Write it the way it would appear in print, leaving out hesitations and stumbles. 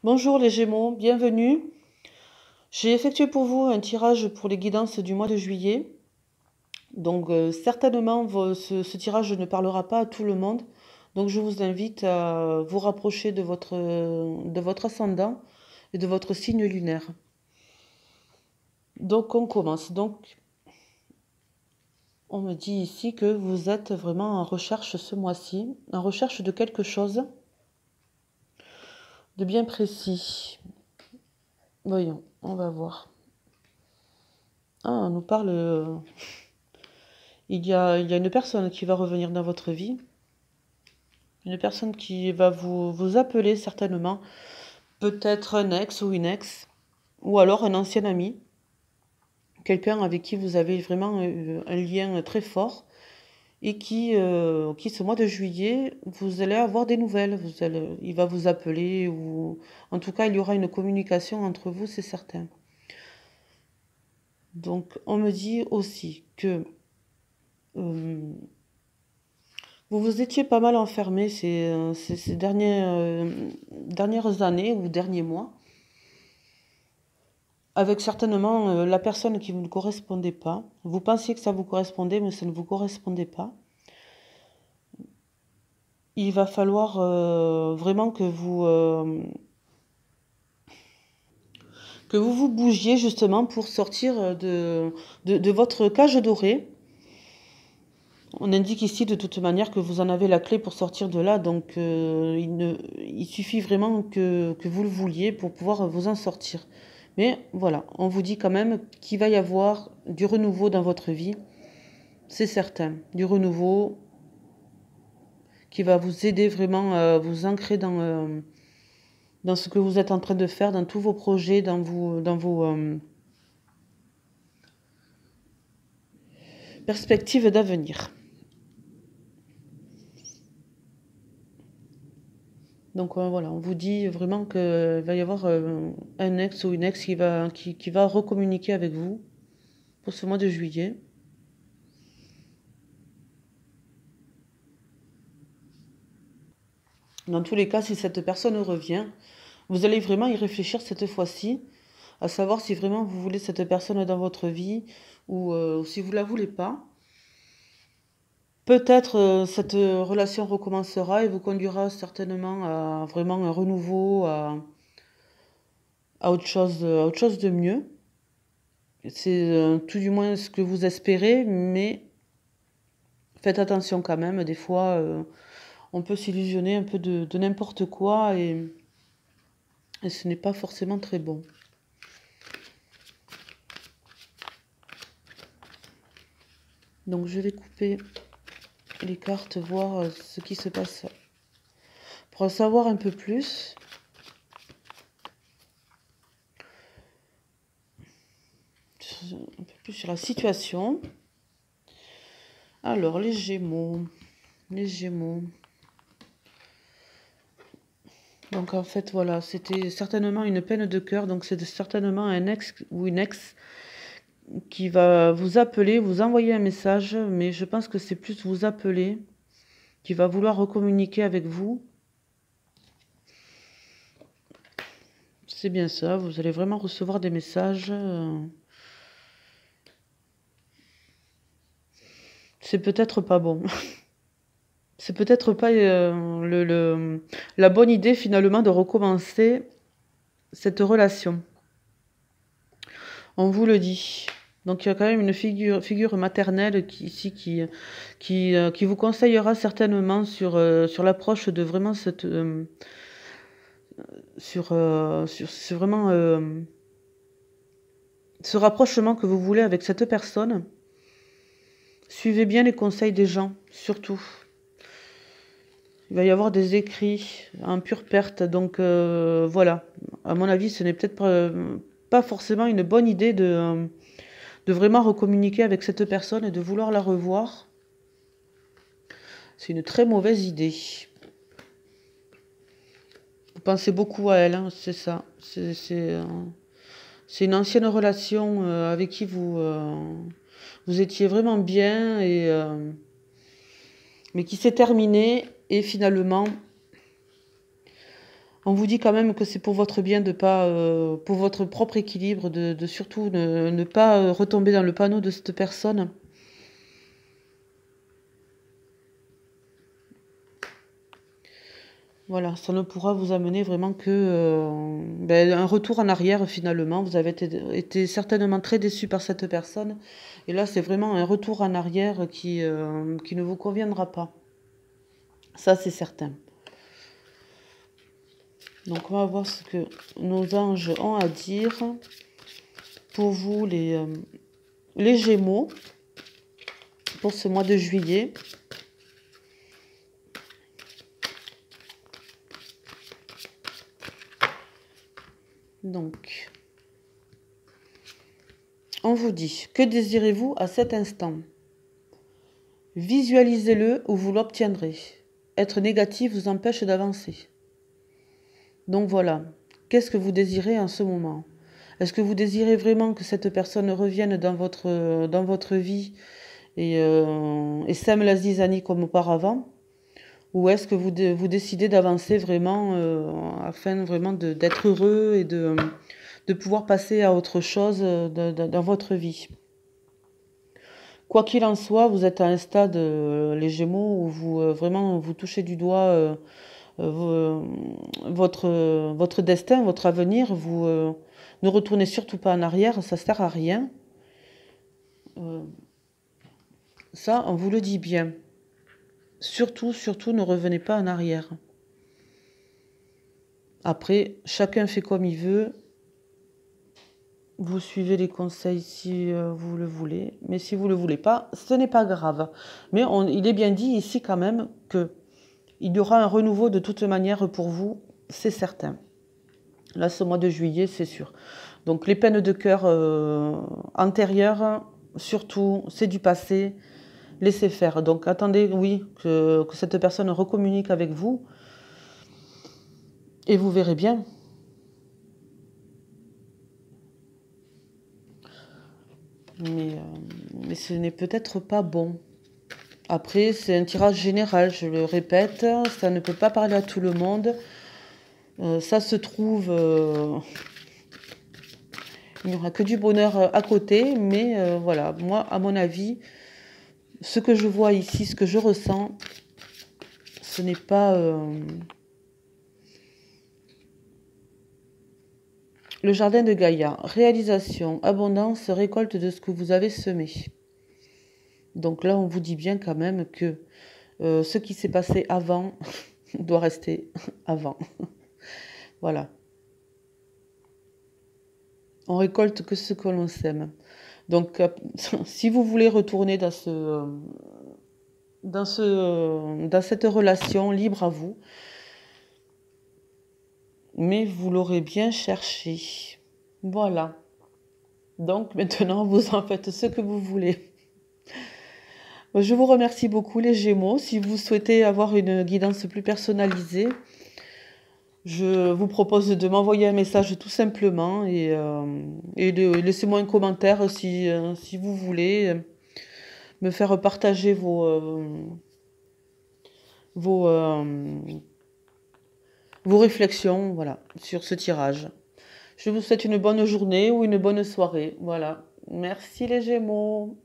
Bonjour les Gémeaux, bienvenue. J'ai effectué pour vous un tirage pour les guidances du mois de juillet. Donc certainement ce tirage ne parlera pas à tout le monde. Donc je vous invite à vous rapprocher de votre ascendant et de votre signe lunaire. Donc on commence. Donc on me dit ici que vous êtes vraiment en recherche ce mois-ci, en recherche de quelque chose de bien précis. Voyons, on va voir. Ah, on nous parle... il y a une personne qui va revenir dans votre vie. Une personne qui va vous appeler certainement. Peut-être un ex ou une ex. Ou alors un ancien ami. Quelqu'un avec qui vous avez vraiment un lien très fort. Et qui ce mois de juillet, vous allez avoir des nouvelles. Il va vous appeler. Ou en tout cas, il y aura une communication entre vous, c'est certain. Donc, on me dit aussi que... vous vous étiez pas mal enfermé ces dernières années ou derniers mois, avec certainement la personne qui vous ne correspondait pas. Vous pensiez que ça vous correspondait, mais ça ne vous correspondait pas. Il va falloir vraiment que vous bougiez justement pour sortir de votre cage dorée. On indique ici de toute manière que vous en avez la clé pour sortir de là, donc il suffit vraiment que vous le vouliez pour pouvoir vous en sortir. Mais voilà, on vous dit quand même qu'il va y avoir du renouveau dans votre vie, c'est certain. Du renouveau qui va vous aider vraiment à vous ancrer dans ce que vous êtes en train de faire, dans tous vos projets, dans vos perspectives d'avenir. Donc voilà, on vous dit vraiment qu'il va y avoir un ex ou une ex qui va recommuniquer avec vous pour ce mois de juillet. Dans tous les cas, si cette personne revient, vous allez vraiment y réfléchir cette fois-ci, à savoir si vraiment vous voulez cette personne dans votre vie ou si vous ne la voulez pas. Peut-être cette relation recommencera et vous conduira certainement à vraiment un renouveau, à autre chose de mieux. C'est tout du moins ce que vous espérez, mais faites attention quand même. Des fois, on peut s'illusionner un peu de n'importe quoi et ce n'est pas forcément très bon. Donc je vais couper les cartes, voir ce qui se passe pour en savoir un peu plus. Un peu plus sur la situation. Alors, les Gémeaux. Les Gémeaux. Donc, en fait, voilà, c'était certainement une peine de cœur. Donc, c'est certainement un ex ou une ex qui va vous appeler, vous envoyer un message. Mais je pense que c'est plus vous appeler, qui va vouloir recommuniquer avec vous. C'est bien ça, vous allez vraiment recevoir des messages. C'est peut-être pas bon. C'est peut-être pas la bonne idée finalement de recommencer cette relation. On vous le dit. Donc il y a quand même une figure maternelle qui vous conseillera certainement sur l'approche de vraiment sur vraiment ce rapprochement que vous voulez avec cette personne. Suivez bien les conseils des gens, surtout. Il va y avoir des écrits en pure perte. Donc voilà, à mon avis, ce n'est peut-être pas forcément une bonne idée de vraiment recommuniquer avec cette personne et de vouloir la revoir. C'est une très mauvaise idée. Vous pensez beaucoup à elle, hein, c'est ça. C'est une ancienne relation avec qui vous étiez vraiment bien, mais qui s'est terminée. Et finalement, On vous dit quand même que c'est pour votre bien de pas, pour votre propre équilibre, de surtout ne pas retomber dans le panneau de cette personne. Voilà, ça ne pourra vous amener vraiment que ben, un retour en arrière finalement. Vous avez été certainement très déçu par cette personne. Et là, c'est vraiment un retour en arrière qui ne vous conviendra pas. Ça, c'est certain. Donc, on va voir ce que nos anges ont à dire pour vous, les Gémeaux, pour ce mois de juillet. Donc, on vous dit, que désirez-vous à cet instant? Visualisez-le ou vous l'obtiendrez. Être négatif vous empêche d'avancer. Donc voilà, qu'est-ce que vous désirez en ce moment? Est-ce que vous désirez vraiment que cette personne revienne dans votre vie et sème la zizanie comme auparavant? Ou est-ce que vous décidez d'avancer vraiment afin vraiment d'être heureux et de pouvoir passer à autre chose dans votre vie? Quoi qu'il en soit, vous êtes à un stade, les Gémeaux, où vous vraiment vous touchez du doigt votre destin, votre avenir. Vous ne retournez surtout pas en arrière, ça sert à rien. Ça, on vous le dit bien. Surtout, surtout, ne revenez pas en arrière. Après, chacun fait comme il veut. Vous suivez les conseils si vous le voulez. Mais si vous ne le voulez pas, ce n'est pas grave. Mais il est bien dit ici quand même que il y aura un renouveau de toute manière pour vous, c'est certain. Là, ce mois de juillet, c'est sûr. Donc les peines de cœur antérieures, surtout, c'est du passé. Laissez faire. Donc attendez, oui, que cette personne recommunique avec vous. Et vous verrez bien. Mais ce n'est peut-être pas bon. Après, c'est un tirage général, je le répète. Ça ne peut pas parler à tout le monde. Ça se trouve... il n'y aura que du bonheur à côté. Mais voilà, moi, à mon avis, ce que je vois ici, ce que je ressens, ce n'est pas... Le jardin de Gaïa, réalisation, abondance, récolte de ce que vous avez semé. Donc là, on vous dit bien quand même que ce qui s'est passé avant doit rester avant. Voilà. On récolte que ce que l'on sème. Donc, si vous voulez retourner dans cette relation, libre à vous. Mais vous l'aurez bien cherché. Voilà. Donc maintenant, vous en faites ce que vous voulez. Je vous remercie beaucoup les Gémeaux. Si vous souhaitez avoir une guidance plus personnalisée, je vous propose de m'envoyer un message tout simplement et laissez-moi un commentaire si vous voulez me faire partager vos réflexions, voilà, sur ce tirage. Je vous souhaite une bonne journée ou une bonne soirée. Voilà. Merci les Gémeaux.